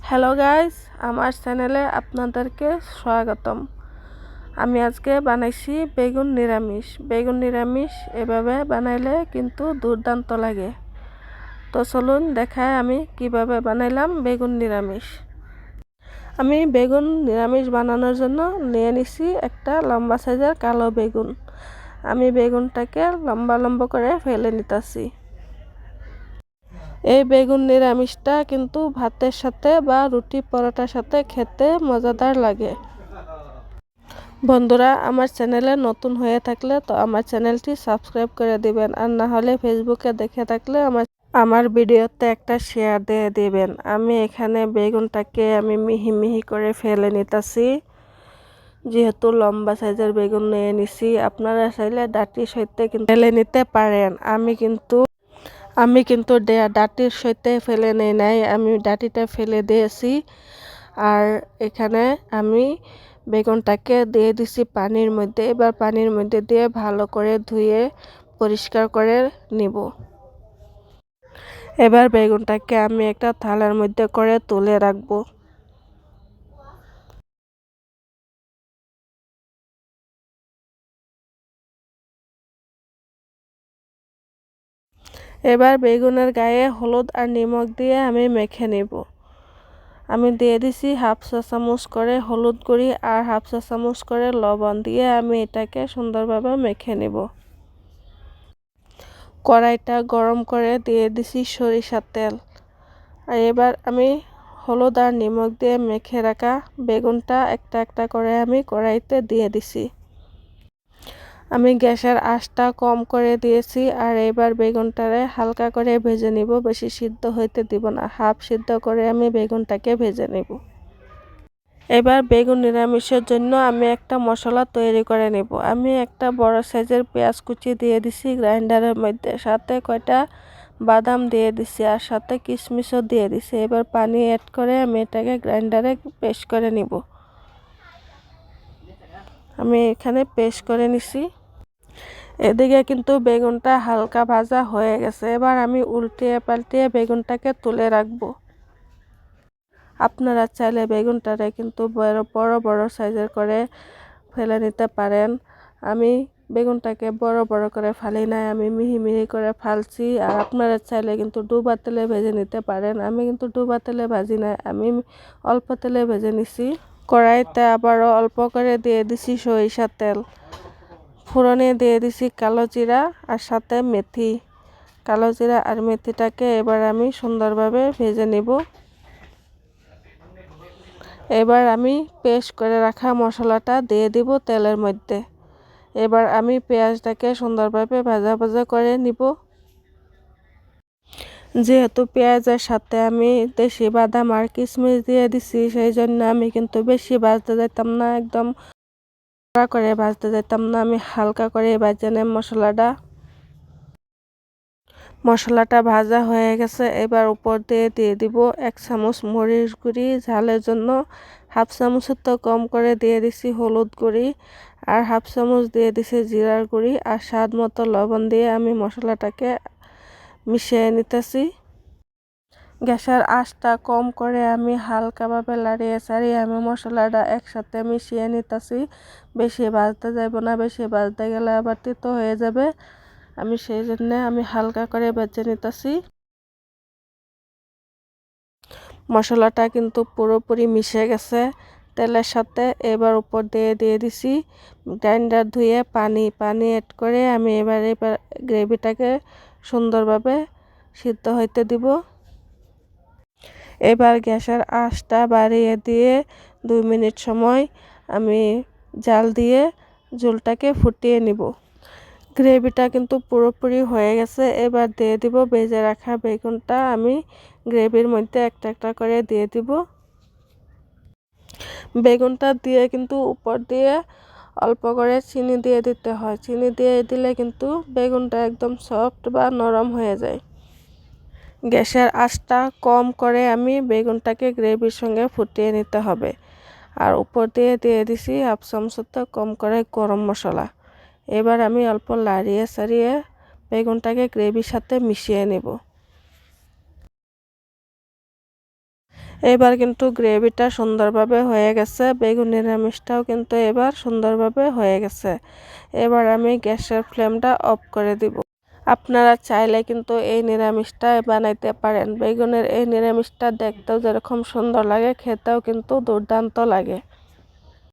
Hello guys, আমার চ্যানেলে আপনাদেরকে স্বাগতম। আমি আজকে বানাইছি বেগুন নিরামিষ এভাবে বানাইলে কিন্তু দুর্দান্ত লাগে। তো চলুন দেখায় আমি কিভাবে বানাইলাম বেগুন নিরামিষ। আমি বেগুন নিরামিষ বানানোর জন্য নিয়ে নিছি একটা লম্বা সাইজের কালো বেগুন। আমি বেগুনটাকে লম্বা লম্বা করে ফেলে নিতেছি। এই বেগুন নিরামিষটা কিন্তু ভাতের সাথে বা রুটি পরোটার সাথে খেতে মজাদার লাগে। বন্ধুরা, আমার চ্যানেলে নতুন হয়ে থাকলে তো আমার চ্যানেলটি সাবস্ক্রাইব করে দিবেন, আর না হলে ফেসবুকে দেখে থাকলে আমার ভিডিওতে একটা শেয়ার দিয়ে দিবেন। আমি এখানে বেগুনটাকে মিহি মিহি করে ফেলে নিতেছি। যেহেতু লম্বা সাইজের বেগুন নিয়ে নিছি, আপনারা চাইলে ডাটির সহিতে কিন্তু ফেলে নিতে পারেন। আমি কিন্তু ডাটির সহিতে ফেলে নেই নাই, আমি ডাটিটা ফেলে দিয়েছি। আর এখানে আমি বেগুনটাকে দিয়ে দিছি পানির মধ্যে। এবার পানির মধ্যে দিয়ে ভালো করে ধুয়ে পরিষ্কার করে নিব। এবার বেগুনটাকে আমি একটা থালার মধ্যে করে তুলে রাখবো। এবার বেগুনের গায়ে হলুদ আর নিমখ দিয়ে আমি মেখে নেব। আমি দিয়ে দিছি হাফ চা চামচ করে হলুদ গুঁড়ি আর হাফ চা চামচ করে লবণ দিয়ে আমি এটাকে সুন্দরভাবে মেখে নেব। কড়াইটা গরম করে দিয়ে দিছি সরিষার তেল। আর এবার আমি হলুদ আর নিমখ দিয়ে মেখে রাখা বেগুনটা একটা একটা করে আমি কড়াইতে দিয়ে দিছি। আমি গ্যাসের আঁচটা কম করে দিয়েছি। আর এবার বেগুনটারে হালকা করে ভেজে নিব, বেশি সিদ্ধ হইতে দিব না, হাফ সিদ্ধ করে আমি বেগুনটাকে ভেজে নেব। এবার বেগুন নিরামিষের জন্য আমি একটা মশলা তৈরি করে নেব। আমি একটা বড় সাইজের পেঁয়াজ কুচি দিয়ে দিছি গ্রাইন্ডারের মধ্যে, সাথে কয়টা বাদাম দিয়ে দিছি আর সাথে কিশমিশও দিয়ে দিছি। এবার পানি অ্যাড করে আমি এটাকে গ্রাইন্ডারে পেস্ট করে নিব। আমি এখানে পেস্ট করে নিছি। এদিকে কিন্তু বেগুনটা হালকা ভাজা হয়ে গেছে। এবার আমি উল্টিয়ে পাল্টিয়ে বেগুনটাকে তুলে রাখবো। আপনারা চাইলে বেগুনটারে কিন্তু বড় বড় সাইজের করে ফেলে নিতে পারেন। আমি বেগুনটাকে বড় বড় করে ফালি নাই, আমি মিহি মিহি করে ফালছি। আর আপনারা চাইলে কিন্তু ডুবা তেলে ভেজে নিতে পারেন। আমি কিন্তু ডুবা তেলে ভাজি নাই, আমি অল্প তেলে ভেজে নিছি। কড়াইতে আবারও অল্প করে দিয়ে দিছি সরিষার তেল। ফোড়নে দিয়ে দিছি কালো জিরা আর সাথে মেথি। কালো জিরা আর মেথিটাকে এবার আমি সুন্দরভাবে ভেজে নেব। এবার আমি পেস্ট করে রাখা মশলাটা দিয়ে দিব তেলের মধ্যে। এবার আমি পেঁয়াজটাকে সুন্দরভাবে ভাজা ভাজা করে নিব। যেহেতু পেঁয়াজের সাথে আমি দেশি বাদাম আর কিশমিশ দিয়ে দিছি, সেই জন্য আমি কিন্তু বেশি ভাজতে যেতাম না, একদম কড়া করে ভাজতে যেতাম না। আমি হালকা করে ভেজে নেব মশলাটা ভাজা হয়ে গেছে। এবার উপর দিয়ে দিয়ে দিব 1 চামচ মরিচ গুঁড়ি, ঝালের জন্য হাফ চামচের তো কম করে দিয়ে দিছি হলুদ গুঁড়ি, আর হাফ চামচ দিয়ে দিছি জিরার গুঁড়ি, আর স্বাদ মতো লবণ দিয়ে আমি মশলাটাকে মিশিয়ে নিতেছি। গ্যাসের আঁচটা কম করে আমি হালকাভাবে লাড়িয়ে চাড়িয়ে আমি মশলাটা একসাথে মিশিয়ে নিতেছি। বেশি ভাজতে যাব না, বেশি ভাজতে গেলে আবার তিতো হয়ে যাবে। আমি সেই জন্য আমি হালকা করে ভেজে নিতেছি। মশলাটা কিন্তু পুরোপুরি মিশে গেছে তেলের সাথে। এবার উপর দিয়ে দিয়ে দিছি গ্রাইন্ডার ধুয়ে পানি অ্যাড করে আমি এবার গ্রেভিটাকে সুন্দরভাবে সিদ্ধ হইতে দিব। এবার গ্যাসের আঁচটা বাড়িয়ে দিয়ে 2 মিনিট সময় আমি জাল দিয়ে ঝোলটাকে ফুটিয়ে নিব। গ্রেভিটা কিন্তু পুরোপুরি হয়ে গেছে। এবার দিয়ে দিব ভেজে রাখা বেগুনটা, আমি গ্রেভির মধ্যে একটা একটা করে দিয়ে দিব। বেগুনটা দিয়ে কিন্তু উপর দিয়ে অল্প করে চিনি দিয়ে দিতে হয়। চিনি দিয়ে দিলে কিন্তু বেগুনটা একদম সফট বা নরম হয়ে যায়। গ্যাসের আঁচটা কম করে আমি বেগুনটাকে গ্রেভির সঙ্গে ফুটিয়ে নিতে হবে। আর উপর দিয়ে দিয়ে দিছি হাফ চামচের তো কম করে গরম মশলা। এবার আমি অল্প লাড়িয়ে চাড়িয়ে বেগুনটাকে গ্রেভির সাথে মিশিয়ে নেব। এবার কিন্তু গ্রেভিটা সুন্দরভাবে হয়ে গেছে, বেগুন নিরামিষটাও কিন্তু এবার সুন্দরভাবে হয়ে গেছে। এবার আমি গ্যাসের ফ্লেমটা অফ করে দিব। আপনারা চাইলে কিন্তু এই নিরামিষটা বানাইতে পারেন। বেগুনের এই নিরামিষটা দেখতেও যেরকম সুন্দর লাগে, খেতেও কিন্তু দুর্দান্ত লাগে।